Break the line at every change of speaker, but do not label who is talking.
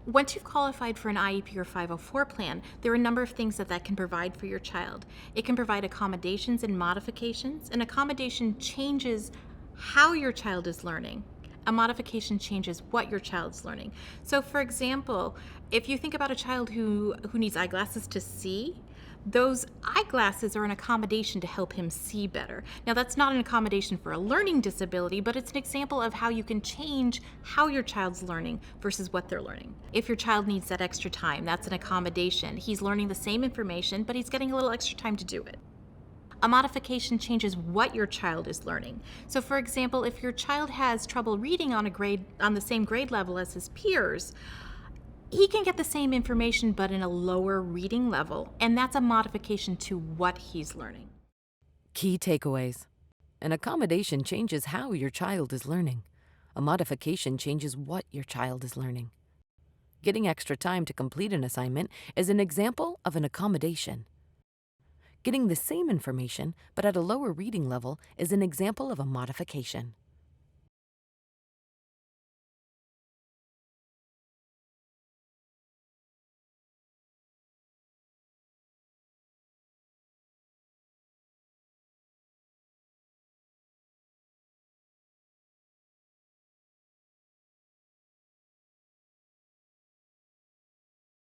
Once you've qualified for an IEP or 504 plan, there are a number of things that can provide for your child. It can provide accommodations and modifications. An accommodation changes how your child is learning. A modification changes what your child's learning. So, for example, if you think about a child who needs eyeglasses to see, those eyeglasses are an accommodation to help him see better. Now, that's not an accommodation for a learning disability, but it's an example of how you can change how your child's learning versus what they're learning. If your child needs that extra time, that's an accommodation. He's learning the same information, but he's getting a little extra time to do it. A modification changes what your child is learning. So, for example, if your child has trouble reading on the same grade level as his peers, he can get the same information but in a lower reading level, and that's a modification to what he's learning.
Key takeaways. An accommodation changes how your child is learning. A modification changes what your child is learning. Getting extra time to complete an assignment is an example of an accommodation. Getting the same information but at a lower reading level is an example of a modification.